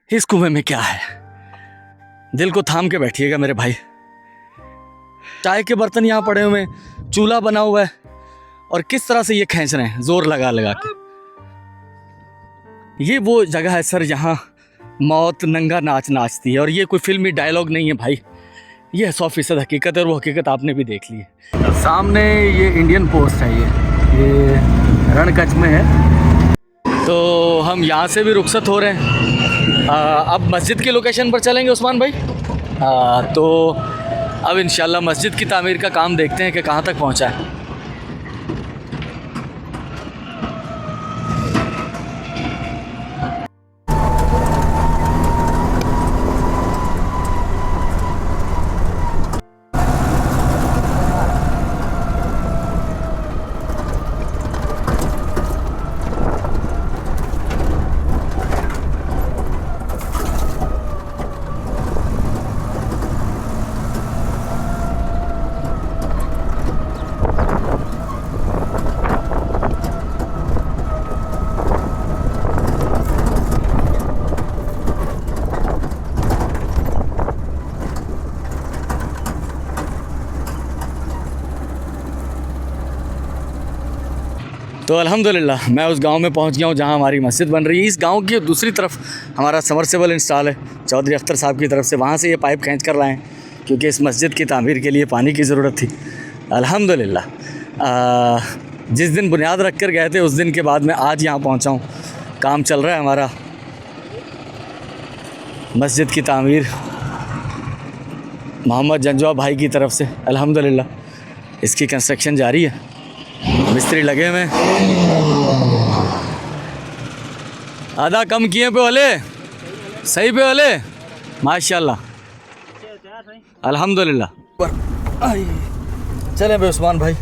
इस कुएं में क्या है? दिल को थाम के बैठिएगा मेरे भाई। चाय के बर्तन यहाँ पड़े हुए हैं, चूल्हा बना हुआ है, और किस तरह से ये खींच रहे हैं जोर लगा लगा के। ये वो जगह है सर जहाँ मौत नंगा नाच नाचती है, और ये कोई फिल्मी डायलॉग नहीं है भाई, ये 100% हकीकत है, और वो हकीकत आपने भी देख ली है। सामने ये इंडियन पोस्ट है, ये रणकच्छ में है। तो हम यहाँ से भी रुखसत हो रहे हैं। अब मस्जिद की लोकेशन पर चलेंगे उस्मान भाई। तो अब इंशाल्लाह मस्जिद की तामीर का काम देखते हैं कि कहाँ तक पहुँचा है। तो अल्हम्दुलिल्लाह मैं उस गांव में पहुंच गया हूं जहां हमारी मस्जिद बन रही है। इस गांव की दूसरी तरफ हमारा समरसेबल इंस्टॉल है चौधरी अख्तर साहब की तरफ से, वहां से ये पाइप खींच कर लाएँ क्योंकि इस मस्जिद की तामीर के लिए पानी की ज़रूरत थी। अल्हम्दुलिल्लाह जिस दिन बुनियाद रख कर गए थे उस दिन के बाद मैं आज यहाँ पहुँचा हूँ। काम चल रहा है हमारा मस्जिद की तामीर मोहम्मद जंजवा भाई की तरफ से। अल्हम्दुलिल्लाह इसकी कंस्ट्रक्शन जारी है, मिस्त्री लगे हुए। आधा कम किए पे वाले, सही पे वाले, माशाल्लाह अल्हम्दुलिल्लाह। चलें भाई उस्मान भाई,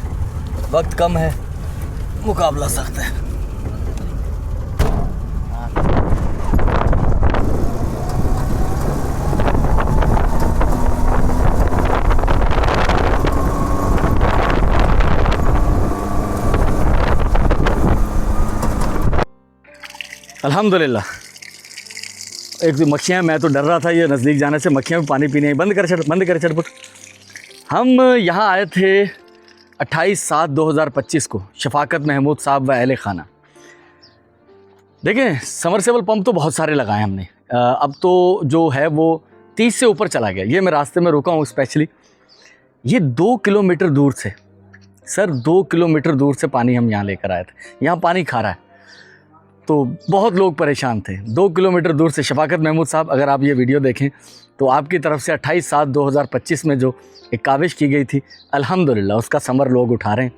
वक्त कम है, मुकाबला सख्त है। अल्हम्दुलिल्लाह एक तो मक्खियाँ, मैं तो डर रहा था ये नज़दीक जाने से, मक्खियाँ भी पानी पीने। बंद कर चटपट। हम यहाँ आए थे 28/7/2025 को, शफाकत महमूद साहब व अहले खाना। देखें समरसेबल पंप तो बहुत सारे लगाए हमने, अब तो जो है वो 30 से ऊपर चला गया। ये मैं रास्ते में रुका हूँ स्पेशली, ये 2 किलोमीटर दूर से सर, 2 किलोमीटर दूर से पानी हम यहाँ लेकर आए थे। यहाँ पानी खा रहा है तो बहुत लोग परेशान थे। 2 किलोमीटर दूर से शफाकत महमूद साहब, अगर आप ये वीडियो देखें तो आपकी तरफ से 28/7/2025 में जो एक काविश की गई थी, अल्हम्दुलिल्लाह उसका समर लोग उठा रहे हैं।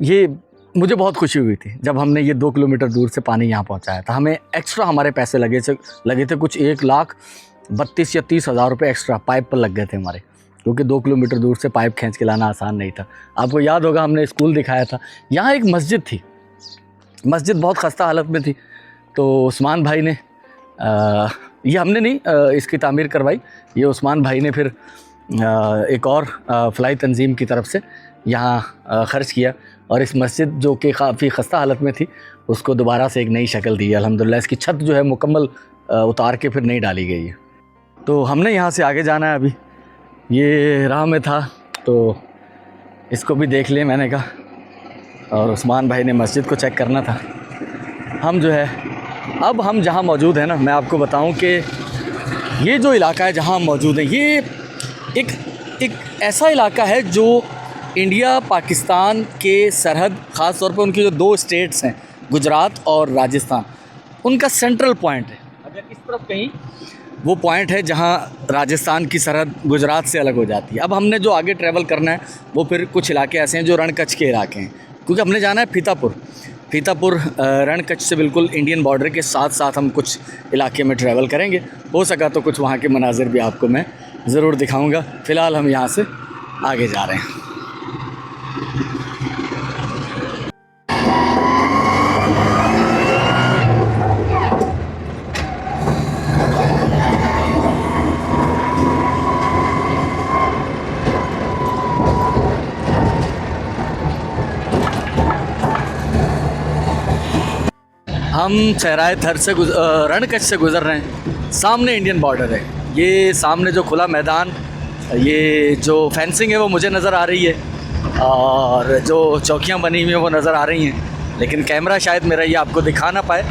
ये मुझे बहुत खुशी हुई थी जब हमने ये 2 किलोमीटर दूर से पानी यहाँ पहुँचाया था। हमें एक्स्ट्रा हमारे पैसे लगे थे कुछ 1,32,000 या 30,000 रुपये एक्स्ट्रा पाइप पर लग गए थे हमारे, क्योंकि 2 किलोमीटर दूर से पाइप खींच के लाना आसान नहीं था। आपको याद होगा हमने स्कूल दिखाया था, यहाँ एक मस्जिद थी, मस्जिद बहुत ख़स्ता हालत में थी। तो उस्मान भाई ने ये हमने नहीं इसकी तामीर करवाई, ये उस्मान भाई ने फिर एक और फ़लाई तंजीम की तरफ से यहाँ ख़र्च किया, और इस मस्जिद जो कि काफ़ी ख़स्ता हालत में थी उसको दोबारा से एक नई शक्ल दी है। अल्हम्दुलिल्लाह इसकी छत जो है मुकम्मल उतार के फिर नई डाली गई है। तो हमने यहाँ से आगे जाना है। अभी ये राह में था तो इसको भी देख लें मैंने कहा, और उस्मान भाई ने मस्जिद को चेक करना था। हम जो है अब हम जहाँ मौजूद हैं ना, मैं आपको बताऊं कि ये जो इलाका है जहाँ हम मौजूद हैं, ये एक ऐसा इलाका है जो इंडिया पाकिस्तान के सरहद, ख़ास तौर पर उनकी जो 2 स्टेट्स हैं गुजरात और राजस्थान, उनका सेंट्रल पॉइंट है। अगर इस तरफ कहीं वो पॉइंट है जहाँ राजस्थान की सरहद गुजरात से अलग हो जाती है। अब हमने जो आगे ट्रैवल करना है वो फिर कुछ इलाके ऐसे हैं जो रणकच्छ के इलाके हैं, क्योंकि हमने जाना है फीतापुर रणकच्छ से बिल्कुल इंडियन बॉर्डर के साथ साथ हम कुछ इलाके में ट्रैवल करेंगे। हो सका तो कुछ वहाँ के मनाजिर भी आपको मैं ज़रूर दिखाऊंगा। फ़िलहाल हम यहाँ से आगे जा रहे हैं। हम सहराए थर से रणकच्छ से गुज़र रहे हैं। सामने इंडियन बॉर्डर है, ये सामने जो खुला मैदान, ये जो फेंसिंग है वो मुझे नज़र आ रही है और जो चौकियाँ बनी हुई हैं वो नज़र आ रही हैं, लेकिन कैमरा शायद मेरा ये आपको दिखा ना पाए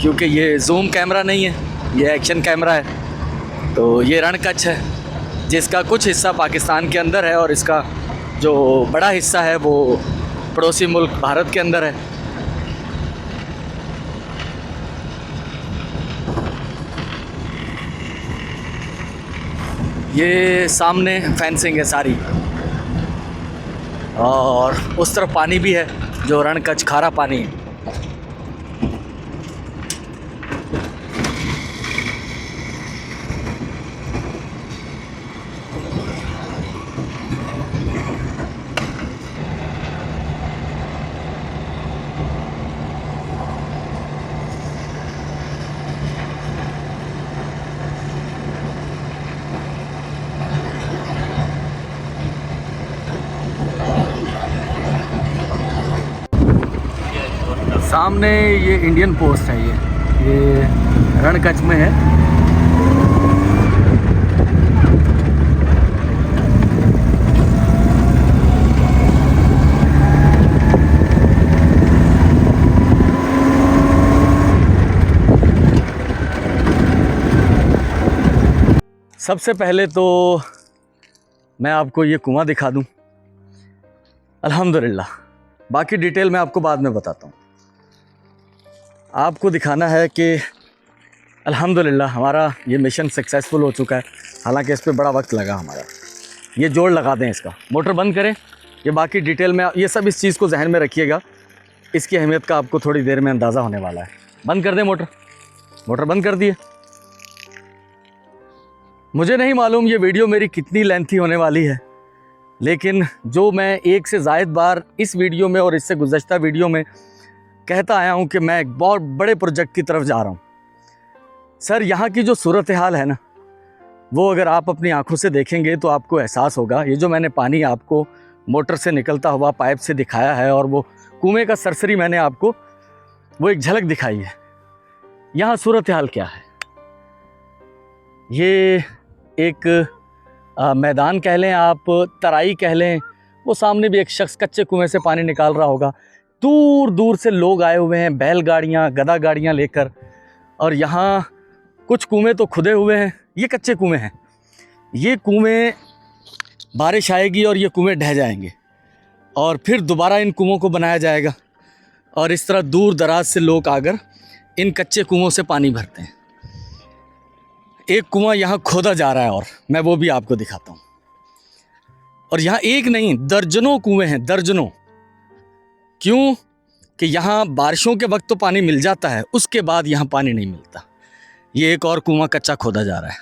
क्योंकि ये जूम कैमरा नहीं है, ये एक्शन कैमरा है। तो ये रणकच्छ है जिसका कुछ हिस्सा पाकिस्तान के अंदर है और इसका जो बड़ा हिस्सा है वो पड़ोसी मुल्क भारत के अंदर है। ये सामने फेंसिंग है सारी और उस तरफ पानी भी है जो रणकच्छ खारा पानी है। सामने ये इंडियन पोस्ट है, ये रणकच्छ में है। सबसे पहले तो मैं आपको ये कुआं दिखा दूं, अल्हम्दुलिल्लाह। बाकी डिटेल मैं आपको बाद में बताता हूँ। आपको दिखाना है कि अल्हम्दुलिल्लाह हमारा ये मिशन सक्सेसफुल हो चुका है, हालांकि इस पर बड़ा वक्त लगा हमारा। ये जोड़ लगा दें, इसका मोटर बंद करें। ये बाकी डिटेल में ये सब इस चीज़ को जहन में रखिएगा, इसकी अहमियत का आपको थोड़ी देर में अंदाज़ा होने वाला है। बंद कर दें मोटर, मोटर बंद कर दिए। मुझे नहीं मालूम ये वीडियो मेरी कितनी लेंथी होने वाली है, लेकिन जो मैं एक से ज़ायद बार इस वीडियो में और इससे गुज़श्ता वीडियो में कहता आया हूँ कि मैं एक बहुत बड़े प्रोजेक्ट की तरफ जा रहा हूँ। सर, यहाँ की जो सूरत हाल है ना, वो अगर आप अपनी आंखों से देखेंगे तो आपको एहसास होगा। ये जो मैंने पानी आपको मोटर से निकलता हुआ पाइप से दिखाया है और वो कुएं का सरसरी मैंने आपको वो एक झलक दिखाई है, यहाँ सूरत हाल क्या है। ये एक मैदान कह लें आप, तराई कह लें, वो सामने भी एक शख्स कच्चे कुएं से पानी निकाल रहा होगा। दूर दूर से लोग आए हुए हैं, बैलगाड़ियाँ, गदा गाड़ियाँ लेकर, और यहाँ कुछ कुएं तो खुदे हुए हैं। ये कच्चे कुएं हैं, ये कुएं बारिश आएगी और ये कुएं ढह जाएंगे और फिर दोबारा इन कुओं को बनाया जाएगा और इस तरह दूर दराज से लोग आकर इन कच्चे कुओं से पानी भरते हैं। एक कुआं यहाँ खोदा जा रहा है और मैं वो भी आपको दिखाता हूँ। और यहाँ एक नहीं, दर्जनों कुएं हैं, दर्जनों। क्यों कि यहाँ बारिशों के वक्त तो पानी मिल जाता है, उसके बाद यहाँ पानी नहीं मिलता। ये एक और कुआं कच्चा खोदा जा रहा है।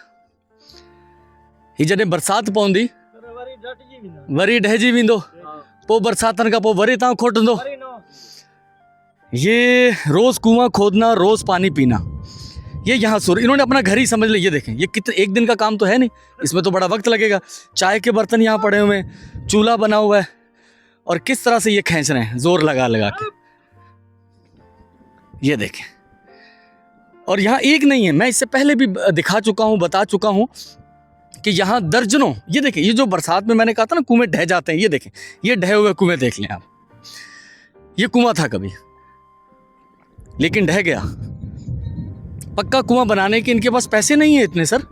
ये जॾहिं बरसात पवंदी वरी ढहिजी वेंदो, पोइ बरसातनि खां पोइ वरी तव्हां खोटंदो। ये रोज़ कुआं खोदना, रोज़ पानी पीना, ये यहाँ सुर इन्होंने अपना घर ही समझ लिया। ये देखें, ये कितने एक दिन का काम तो है नहीं, इसमें तो बड़ा वक्त लगेगा। चाय के बर्तन यहाँ पड़े हुए हैं, चूल्हा बना हुआ है और किस तरह से ये खींच रहे हैं जोर लगा लगा के। ये देखें, और यहाँ एक नहीं है, मैं इससे पहले भी दिखा चुका हूँ, बता चुका हूँ कि यहाँ दर्जनों। ये देखें, ये जो बरसात में मैंने कहा था ना कुएं ढह जाते हैं, ये देखें, ये ढहे हुए कुएं देख लें आप। ये कुआं था कभी, लेकिन ढह गया। पक्का कुआं बनाने के इनके पास पैसे नहीं है इतने सर।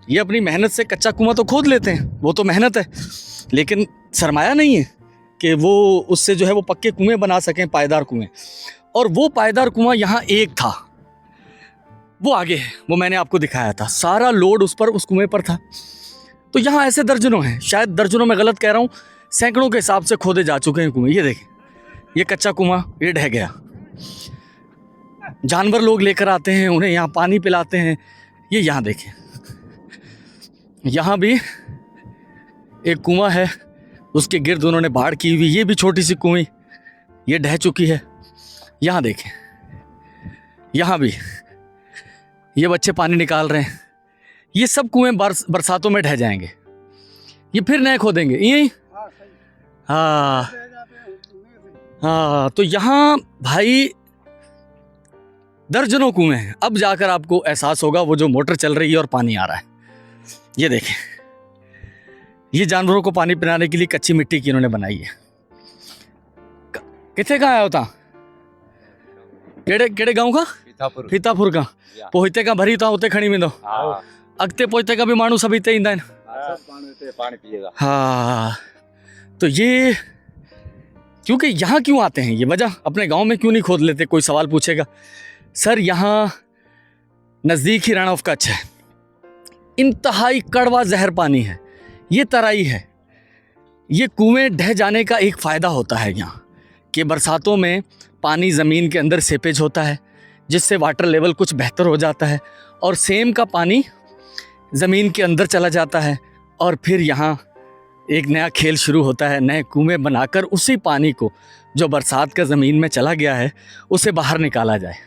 ये अपनी मेहनत से कच्चा कुआं तो खोद लेते हैं, वो तो मेहनत है, लेकिन सरमाया नहीं है कि वो उससे जो है वो पक्के कुएं बना सकें, पायदार कुएं। और वो पायदार कुआं यहाँ एक था, वो आगे है, वो मैंने आपको दिखाया था। सारा लोड उस कुएं पर था। तो यहाँ ऐसे दर्जनों हैं, शायद दर्जनों में गलत कह रहा हूँ, सैकड़ों के हिसाब से खोदे जा चुके हैं कुएं। ये देखें, ये कच्चा कुआं ये ढह गया। जानवर लोग लेकर आते हैं, उन्हें यहाँ पानी पिलाते हैं। ये यहाँ देखें, यहाँ भी एक कुआं है, उसके गिर्द उन्होंने बाड़ की हुई। ये भी छोटी सी कुएं, ये ढह चुकी है। यहाँ देखें, यहाँ भी ये बच्चे पानी निकाल रहे हैं। ये सब कुएं बरसातों में ढह जाएंगे, ये फिर नए खोदेंगे यही। हाँ हाँ, तो यहाँ भाई दर्जनों कुएं हैं। अब जाकर आपको एहसास होगा वो जो मोटर चल रही है और पानी आ रहा है। ये देखें, ये जानवरों को पानी पिलाने के लिए कच्ची मिट्टी की इन्होंने बनाई है। किथे का आया होता? केड़े केड़े गांव का? फीतापुर का। पोहिते का भरी था होते खड़ी में दो अगते पोहिते का भी मानू सभी ते इंदा पानी पिएगा। हाँ, तो ये क्योंकि यहाँ क्यों आते हैं, ये वजह अपने गांव में क्यों नहीं खोद लेते? कोई सवाल पूछेगा। सर यहाँ नज़दीक ही रण ऑफ कच्छ है, इंतहाई कड़वा जहर पानी है, ये तराई है। ये कुएं ढह जाने का एक फ़ायदा होता है यहाँ कि बरसातों में पानी ज़मीन के अंदर सेपेज होता है, जिससे वाटर लेवल कुछ बेहतर हो जाता है और सेम का पानी ज़मीन के अंदर चला जाता है। और फिर यहाँ एक नया खेल शुरू होता है, नए कुएं बनाकर उसी पानी को जो बरसात का ज़मीन में चला गया है उसे बाहर निकाला जाए।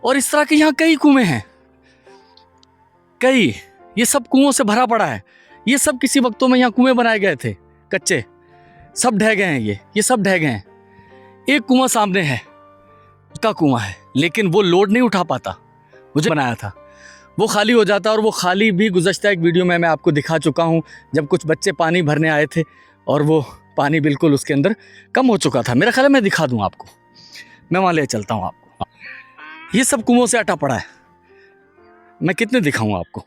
और इस तरह के यहाँ कई कुएं हैं, कई, ये सब कुओं से भरा पड़ा है। ये सब किसी वक्तों में यहाँ कुएं बनाए गए थे कच्चे, सब ढह गए हैं। ये सब ढह गए हैं। एक कुआं सामने है, उसका कुआं है, लेकिन वो लोड नहीं उठा पाता, मुझे बनाया था, वो खाली हो जाता। और वो खाली भी गुज़श्ता एक वीडियो में मैं आपको दिखा चुका हूँ, जब कुछ बच्चे पानी भरने आए थे और वो पानी बिल्कुल उसके अंदर कम हो चुका था। मेरा ख्याल है मैं दिखा दूँ आपको, मैं वहाँ ले चलता हूँ आपको। ये सब कुओं से अटा पड़ा है, मैं कितने दिखाऊँ आपको।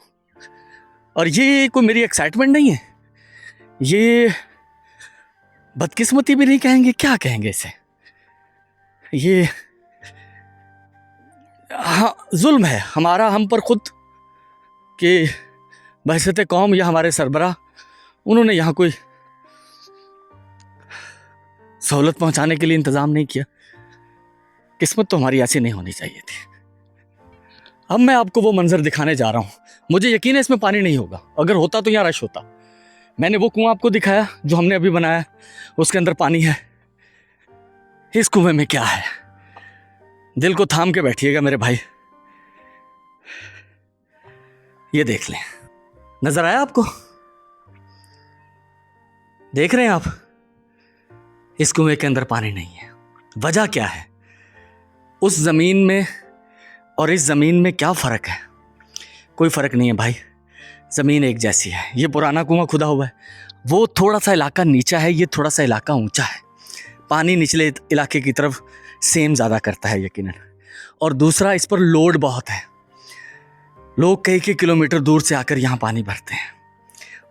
और ये कोई मेरी एक्साइटमेंट नहीं है, ये बदकिस्मती भी नहीं कहेंगे, क्या कहेंगे इसे, ये हाँ जुल्म है हमारा हम पर खुद कि बहसत कौम या हमारे सरबराह उन्होंने यहाँ कोई सहूलत पहुँचाने के लिए इंतज़ाम नहीं किया। किस्मत तो हमारी ऐसी नहीं होनी चाहिए थी। अब मैं आपको वो मंजर दिखाने जा रहा हूँ। मुझे यकीन है इसमें पानी नहीं होगा, अगर होता तो यहाँ रश होता। मैंने वो कुआं आपको दिखाया जो हमने अभी बनाया, उसके अंदर पानी है। इस कुएं में क्या है, दिल को थाम के बैठिएगा मेरे भाई। ये देख लें, नजर आया आपको? देख रहे हैं आप? इस कुएं के अंदर पानी नहीं है। वजह क्या है? उस जमीन में और इस जमीन में क्या फर्क है? कोई फर्क नहीं है भाई, जमीन एक जैसी है। ये पुराना कुआं खुदा हुआ है, वो थोड़ा सा इलाका नीचा है, ये थोड़ा सा इलाका ऊंचा है। पानी निचले इलाके की तरफ सेम ज़्यादा करता है यकीनन। और दूसरा, इस पर लोड बहुत है, लोग कई किलोमीटर दूर से आकर यहाँ पानी भरते हैं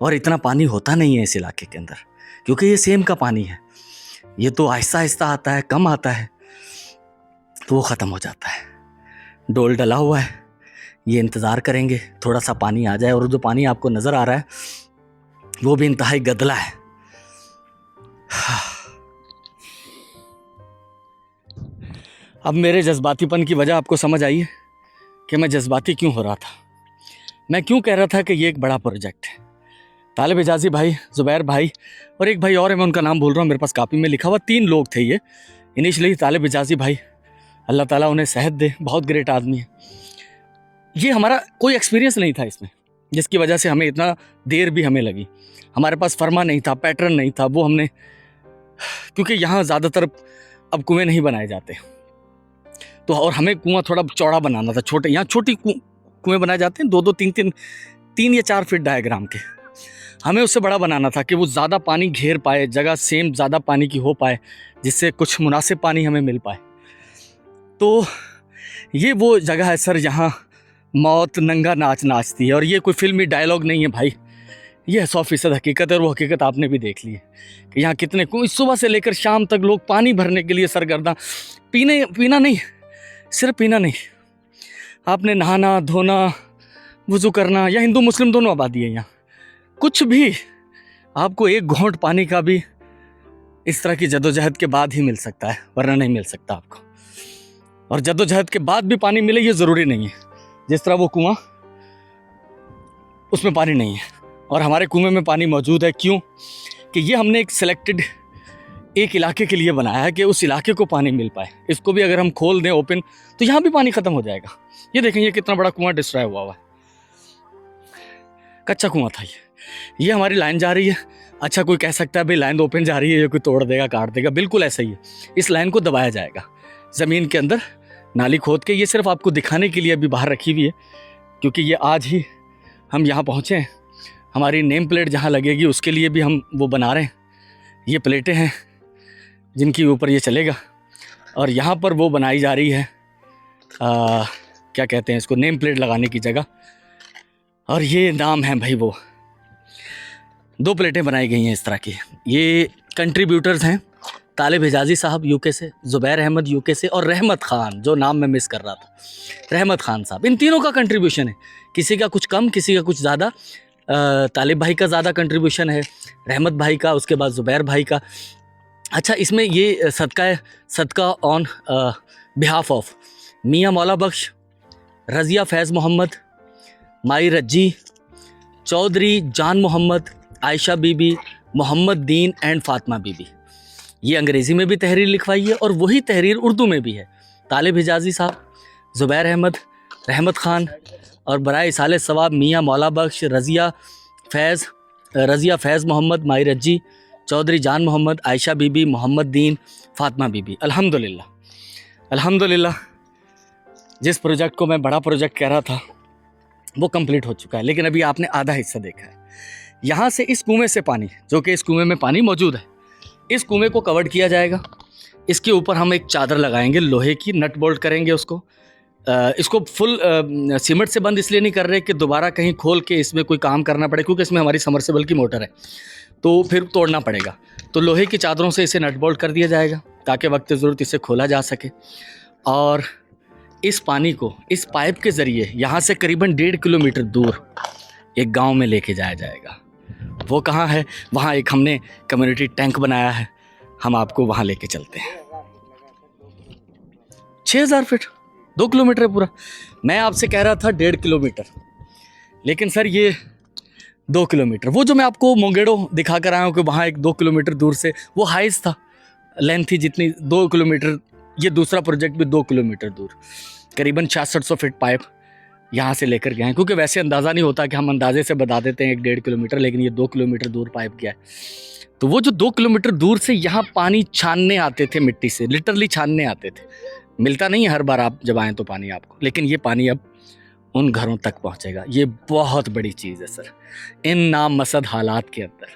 और इतना पानी होता नहीं है इस इलाके के अंदर, क्योंकि ये सेम का पानी है। ये तो आहिस्ता आहिस्ता आता है, कम आता है तो वो ख़त्म हो जाता है। डोल डला हुआ है, ये इंतज़ार करेंगे थोड़ा सा पानी आ जाए। और जो पानी आपको नज़र आ रहा है वो भी इंतहाई गदला है। अब मेरे जज्बातीपन की वजह आपको समझ आई है कि मैं जज्बाती क्यों हो रहा था। मैं क्यों कह रहा था कि ये एक बड़ा प्रोजेक्ट है। तालिब इजाज़ी भाई, ज़ुबैर भाई और एक भाई और है, मैं उनका नाम भूल रहा हूँ, मेरे पास कापी में लिखा हुआ। 3 लोग थे ये इनिशियली। तालिब इजाज़ी भाई, अल्लाह ताला उन्हें सेहत दे, बहुत ग्रेट आदमी है। ये हमारा कोई एक्सपीरियंस नहीं था इसमें, जिसकी वजह से हमें इतना देर भी हमें लगी। हमारे पास फर्मा नहीं था, पैटर्न नहीं था, वो हमने, क्योंकि यहाँ ज़्यादातर अब कुएँ नहीं बनाए जाते तो, और हमें कुआं थोड़ा चौड़ा बनाना था। छोटे यहाँ छोटी कुएँ बनाए जाते हैं 2-2, 3 या 4 फीट डायग्राम के। हमें उससे बड़ा बनाना था कि वो ज़्यादा पानी घेर पाए, जगह सेम ज़्यादा पानी की हो पाए, जिससे कुछ मुनासिब पानी हमें मिल पाए। तो ये वो जगह है सर, यहाँ मौत नंगा नाच नाचती है। और ये कोई फिल्मी डायलॉग नहीं है भाई, ये 100% हकीकत है। और वो हकीकत आपने भी देख ली है कि यहाँ कितने सुबह से लेकर शाम तक लोग पानी भरने के लिए सरगर्दा। पीना नहीं, सिर्फ पीना नहीं, आपने नहाना, धोना, वुज़ू करना, या हिंदू मुस्लिम दोनों आबादी है यहाँ, कुछ भी आपको एक घोंट पानी का भी इस तरह की जद्दोजहद के बाद ही मिल सकता है, वरना नहीं मिल सकता आपको। और जद्दोजहद के बाद भी पानी मिले ये ज़रूरी नहीं है। जिस तरह वो कुआं, उसमें पानी नहीं है और हमारे कुएं में पानी मौजूद है। क्यों? कि ये हमने एक सिलेक्टेड एक इलाके के लिए बनाया है कि उस इलाके को पानी मिल पाए। इसको भी अगर हम खोल दें ओपन तो यहाँ भी पानी ख़त्म हो जाएगा। ये देखें, ये कितना बड़ा कुआं डिस्ट्रॉय हुआ है, कच्चा कुआं था ये हमारी लाइन जा रही है। अच्छा, कोई कह सकता है भाई लाइन ओपन जा रही है, ये कोई तोड़ देगा, काट देगा। बिल्कुल ऐसा ही है, इस लाइन को दबाया जाएगा, ज़मीन के अंदर नाली खोद के। ये सिर्फ आपको दिखाने के लिए अभी बाहर रखी हुई है, क्योंकि ये आज ही हम यहाँ पहुँचे हैं। हमारी नेम प्लेट जहाँ लगेगी उसके लिए भी हम वो बना रहे हैं। ये प्लेटें हैं जिनके ऊपर ये चलेगा, और यहाँ पर वो बनाई जा रही है क्या कहते हैं इसको, नेम प्लेट लगाने की जगह। और ये नाम है भाई वो, 2 प्लेटें बनाई गई हैं इस तरह की। ये कंट्रीब्यूटर्स हैं तालिब हिजाजी साहब यूके से, ज़ुबैर अहमद यूके से, और रहमत ख़ान, जो नाम मैं मिस कर रहा था, रहमत ख़ान साहब। इन तीनों का कंट्रीब्यूशन है, किसी का कुछ कम, किसी का कुछ ज़्यादा। तालिब भाई का ज़्यादा कंट्रीब्यूशन है, रहमत भाई का, उसके बाद ज़ुबैर भाई का। अच्छा, इसमें ये सदका ऑन बिहाफ ऑफ मियाँ मौला बख्श, रज़िया फैज़ मोहम्मद, माई रज्जी, चौधरी जान मोहम्मद, आयशा बीबी, मोहम्मद दीन एंड फ़ातिमा बीबी। ये अंग्रेज़ी में भी तहरीर लिखवाई है और वही तहरीर उर्दू में भी है। तालिब हिजाजी साहब, ज़ुबैर अहमद, रहमत ख़ान, और बराए इसाले सवाब मियाँ मौला बख्श, रज़िया फैज़ मोहम्मद, माई रज्जी, चौधरी जान मोहम्मद, आयशा बीबी, मोहम्मद दीन, फ़ातिमा बीबी। अल्हम्दुलिल्लाह जिस प्रोजेक्ट को मैं बड़ा प्रोजेक्ट कह रहा था वो कंप्लीट हो चुका है, लेकिन अभी आपने आधा हिस्सा देखा है। यहाँ से इस कुएँ से पानी, जो कि इस कुएँ में पानी मौजूद है, इस कुएँ को कवर्ड किया जाएगा। इसके ऊपर हम एक चादर लगाएंगे लोहे की, नट बोल्ट करेंगे उसको। इसको फुल सीमेंट से बंद इसलिए नहीं कर रहे कि दोबारा कहीं खोल के इसमें कोई काम करना पड़े, क्योंकि इसमें हमारी समरसेबल की मोटर है तो फिर तोड़ना पड़ेगा। तो लोहे की चादरों से इसे नट बोल्ट कर दिया जाएगा ताकि वक्त ज़रूरत इसे खोला जा सके। और इस पानी को इस पाइप के ज़रिए यहाँ से करीबन 1.5 किलोमीटर दूर एक गांव में लेके जाया जाएगा। वो कहाँ है? वहाँ एक हमने कम्युनिटी टैंक बनाया है, हम आपको वहाँ लेके चलते हैं। 6000 फीट, 2 किलोमीटर है पूरा। मैं आपसे कह रहा था 1.5 किलोमीटर, लेकिन सर ये 2 किलोमीटर। वो जो मैं आपको मोंगेडो दिखा कर आया हूँ कि वहाँ एक 2 किलोमीटर दूर से वो हाइस था, लेंथ थी जितनी 2 किलोमीटर। ये दूसरा प्रोजेक्ट भी 2 किलोमीटर दूर, करीबन 6600 फीट पाइप यहाँ से लेकर गए हैं, क्योंकि वैसे अंदाज़ा नहीं होता कि हम अंदाजे से बता देते हैं 1.5 किलोमीटर, लेकिन ये 2 किलोमीटर दूर पाइप गया है। तो वो जो 2 किलोमीटर दूर से यहाँ पानी छानने आते थे, मिट्टी से लिटरली छानने आते थे। मिलता नहीं है हर बार आप जब आएँ तो पानी आपको, लेकिन ये पानी अब उन घरों तक पहुँचेगा। ये बहुत बड़ी चीज़ है सर इन नामसद हालात के अंदर।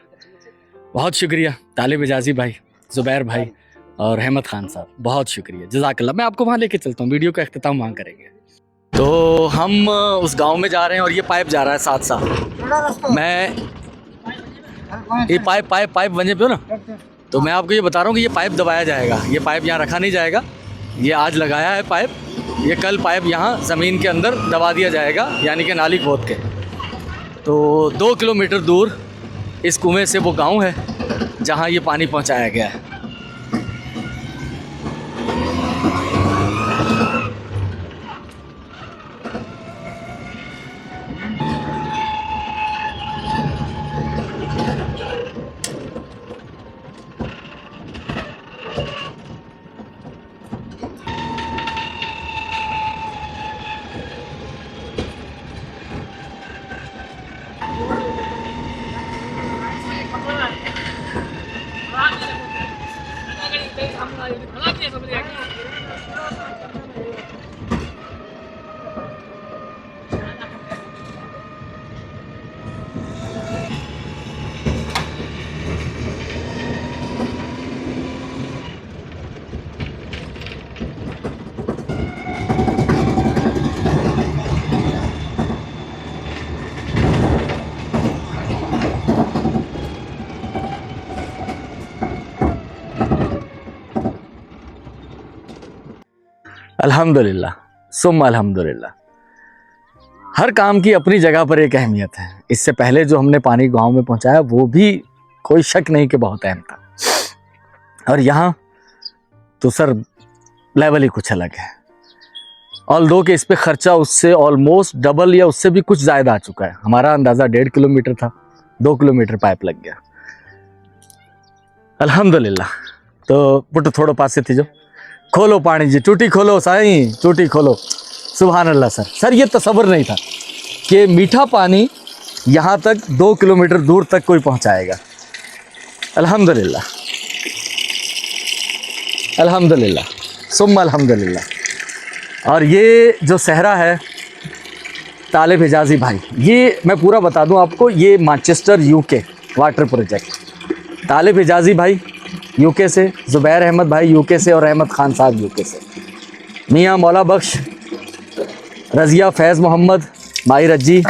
बहुत शुक्रिया तालिब हिजाजी भाई, ज़ुबैर भाई और रहमत ख़ान साहब, बहुत शुक्रिया, जज़ाकल्लाह। मैं आपको वहाँ लेके चलता हूँ, वीडियो का अख्तिताम वहाँ करेंगे। तो हम उस गांव में जा रहे हैं और ये पाइप जा रहा है साथ साथ। मैं ये पाइप वजह पे हो ना, तो मैं आपको ये बता रहा हूँ कि ये पाइप दबाया जाएगा। ये पाइप यहाँ रखा नहीं जाएगा, ये आज लगाया है पाइप, ये कल पाइप यहाँ ज़मीन के अंदर दबा दिया जाएगा, यानी कि नाली खोद के। तो 2 किलोमीटर दूर इस कुएँ से वो गाँव है जहाँ ये पानी पहुँचाया गया है। अल्हम्दुलिल्लाह सुम्मा अल्हम्दुलिल्लाह। हर काम की अपनी जगह पर एक अहमियत है। इससे पहले जो हमने पानी गांव में पहुंचाया वो भी कोई शक नहीं कि बहुत अहम था, और यहाँ तो सर लेवल ही कुछ अलग है। ऑल्दो कि इस पे खर्चा उससे ऑलमोस्ट डबल या उससे भी कुछ ज़्यादा आ चुका है। हमारा अंदाज़ा 1.5 किलोमीटर था, 2 किलोमीटर पाइप लग गया अल्हम्दुलिल्लाह। तो पुट थोड़ो पासे थी जो खोलो पानी जी, टूटी खोलो साईं, टूटी खोलो। सुभान अल्लाह सर ये तसव्वुर नहीं था कि मीठा पानी यहाँ तक 2 किलोमीटर दूर तक कोई पहुँचाएगा। अल्हम्दुलिल्लाह अल्हम्दुलिल्लाह सुम्मा अल्हम्दुलिल्लाह। और ये जो सहरा है तालिब हिजाजी भाई, ये मैं पूरा बता दूं आपको, ये मैनचेस्टर यूके वाटर प्रोजेक्ट। तालिब हिजाजी भाई यूके से, ज़ुबैर अहमद भाई यूके से और अहमद ख़ान साहब यूके से, मियाँ मौला बख्श, रज़िया फैज़ मोहम्मद, माई रज्जी,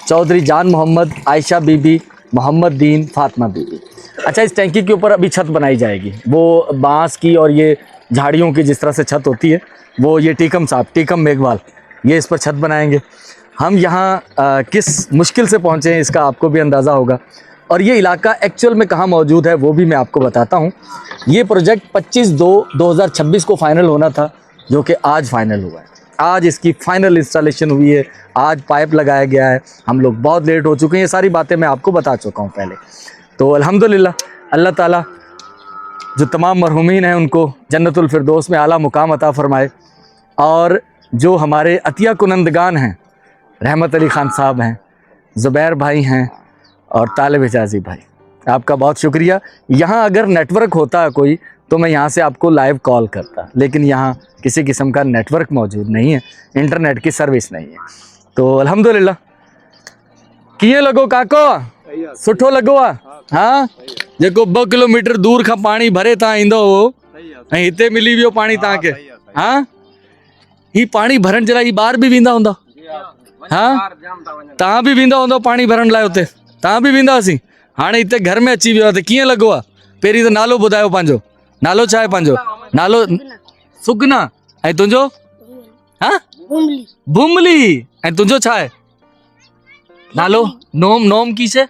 चौधरी जान मोहम्मद, आयशा बीबी, मोहम्मद दीन, फातिमा बीबी। अच्छा, इस टैंकी के ऊपर अभी छत बनाई जाएगी, वो बांस की और ये झाड़ियों की जिस तरह से छत होती है, वो ये टीकम साहब, टीकम मेघवाल, ये इस पर छत बनाएंगे। हम यहाँ किस मुश्किल से पहुँचे हैं इसका आपको भी अंदाज़ा होगा। और ये इलाका एक्चुअल में कहाँ मौजूद है वो भी मैं आपको बताता हूँ। ये प्रोजेक्ट 25/2/2026 को फ़ाइनल होना था, जो कि आज फ़ाइनल हुआ है। आज इसकी फ़ाइनल इंस्टॉलेशन हुई है, आज पाइप लगाया गया है। हम लोग बहुत लेट हो चुके हैं, ये सारी बातें मैं आपको बता चुका हूँ पहले। तो अल्हम्दुलिल्लाह, अल्लाह ताला जो तमाम मरहूमीन हैं उनको जन्नतुल फिरदौस में आला मुकाम अता फ़रमाए। और जो हमारे अतिया कुनंदगान हैं, रहमत अली ख़ान साहब हैं, ज़ुबैर भाई हैं और तालिब हिजाजी भाई, आपका बहुत शुक्रिया। यहाँ अगर नेटवर्क होता कोई तो मैं यहाँ से आपको लाइव कॉल करता, लेकिन यहाँ किसी किस्म का नेटवर्क मौजूद नहीं है, इंटरनेट की सर्विस नहीं है। तो अल्हम्दुलिल्लाह। किए लगो काको, सुठो लगो आ? हाँ, जेको 2 किलोमीटर दूर का पानी भरे तव्हां ईंदो हो ऐं हिते मिली वियो पानी तव्हांखे। हाँ, ही पानी भरण जे लाइ ॿाहिरि बि वेंदा हूंदा? हाँ, तव्हां बि वेंदा हूंदो पानी भरण लाइ हुते? तव्हां बि वेंदा हुआसीं, हाणे हिते घर में अची वियो आहे त कीअं लॻो आहे? पहिरीं त नालो ॿुधायो पंहिंजो, नालो छा आहे पंहिंजो? नालो सुगना, ऐं तुंहिंजो? हाँ, बुमली। ऐं तुंहिंजो छा आहे नालो? नोम, नोम की से?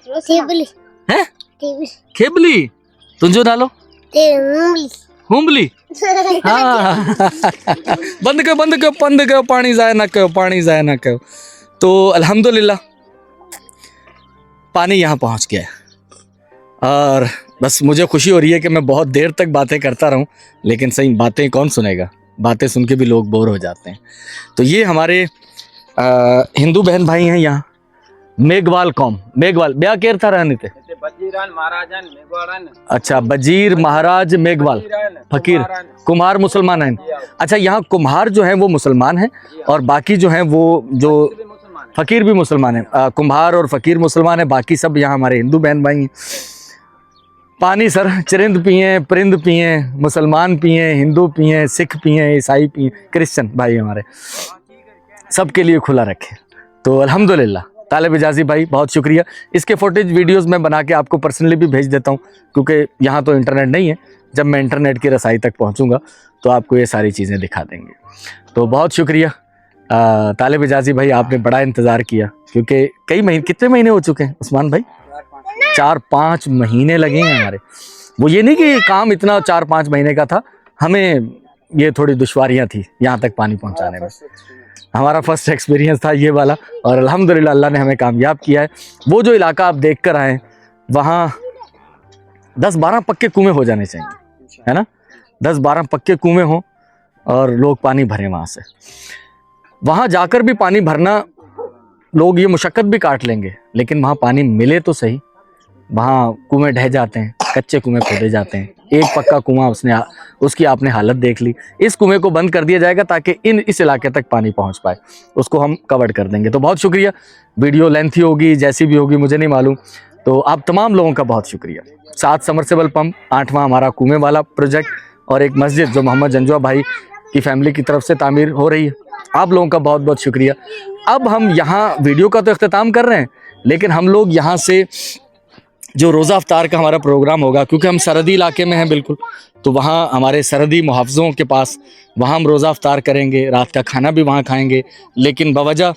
हैं? खेबली। तुंहिंजो नालो? हुम्बली। हाँ बंद कयो, पानी ज़ाया न कयो, पानी ज़ाया न कयो। तो अल्हम्दुलिल्लाह पानी यहाँ पहुँच गया है और बस मुझे खुशी हो रही है कि मैं बहुत देर तक बातें करता रहूं, लेकिन सही बातें कौन सुनेगा, बातें सुन के भी लोग बोर हो जाते हैं। तो ये हमारे हिंदू बहन भाई हैं यहाँ, मेघवाल कौम, मेघवाल ब्याह केर था रहने थे? अच्छा, बजीर महाराज मेघवाल, फकीर कुम्हार मुसलमान हैं। अच्छा, यहाँ कुम्हार जो हैं वो मुसलमान हैं और बाकी जो हैं वो जो फकीर भी मुसलमान हैं। कुम्हार और फकीर मुसलमान हैं, बाकी सब यहाँ हमारे हिंदू बहन भाई हैं। पानी सर चरिंद पिए, परिंद पिए, मुसलमान पिए, हिंदू पिए, सिख पिए, ईसाई पिए, क्रिश्चियन भाई हमारे, सबके लिए खुला रखे। तो अल्हम्दुलिल्लाह। तालिब हिजाजी भाई बहुत शुक्रिया। इसके फुटेज वीडियोस मैं बना के आपको पर्सनली भी भेज देता हूँ, क्योंकि यहाँ तो इंटरनेट नहीं है। जब मैं इंटरनेट की रसाई तक पहुँचूँगा तो आपको ये सारी चीज़ें दिखा देंगे। तो बहुत शुक्रिया तालिब हिजाजी भाई, आपने बड़ा इंतज़ार किया, क्योंकि कई महीने, कितने महीने हो चुके हैं उस्मान भाई? 4-5 महीने लगे हैं हमारे। वो ये नहीं कि काम इतना 4-5 महीने का था, हमें ये थोड़ी दुश्वारियाँ थी यहाँ तक पानी पहुँचाने में। हमारा फर्स्ट एक्सपीरियंस था ये वाला और अल्हम्दुलिल्लाह अल्लाह ने हमें कामयाब किया है। वो जो इलाका आप देख कर आए, वहाँ 10-12 पक्के कुएँ हो जाने चाहिए, है ना? 10-12 पक्के कुएँ हों और लोग पानी भरें वहाँ से। वहाँ जाकर भी पानी भरना, लोग ये मुशक्क़त भी काट लेंगे, लेकिन वहाँ पानी मिले तो सही। वहाँ कुएँ ढह जाते हैं, कच्चे कुएँ खोदे जाते हैं। एक पक्का कुआं उसकी आपने हालत देख ली। इस कुएं को बंद कर दिया जाएगा ताकि इस इलाके तक पानी पहुंच पाए, उसको हम कवर कर देंगे। तो बहुत शुक्रिया। वीडियो लेंथी होगी, जैसी भी होगी मुझे नहीं मालूम। तो आप तमाम लोगों का बहुत शुक्रिया। 7 समरसेबल पंप, 8वां हमारा कुएं वाला प्रोजेक्ट और एक मस्जिद जो मोहम्मद जंजुआ भाई की फैमिली की तरफ से तामीर हो रही है। आप लोगों का बहुत बहुत शुक्रिया। अब हम यहाँ वीडियो का तो अख्तिताम कर रहे हैं, लेकिन हम लोग यहाँ से जो रोज़ा अफ्तार का हमारा प्रोग्राम होगा, क्योंकि हम सरहदी इलाके में हैं बिल्कुल, तो वहाँ हमारे सरहदी मुहाफ़ज़ों के पास वहाँ हम रोज़ा अफ्तार करेंगे, रात का खाना भी वहाँ खाएंगे। लेकिन बवजह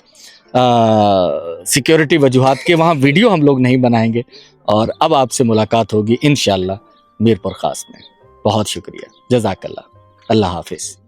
सिक्योरिटी वजूहात के वहाँ वीडियो हम लोग नहीं बनाएंगे। और अब आपसे मुलाकात होगी इंशाअल्लाह मीरपुर ख़ास में। बहुत शुक्रिया, जज़ाकल्लाह, अल्लाह हाफ़िज़।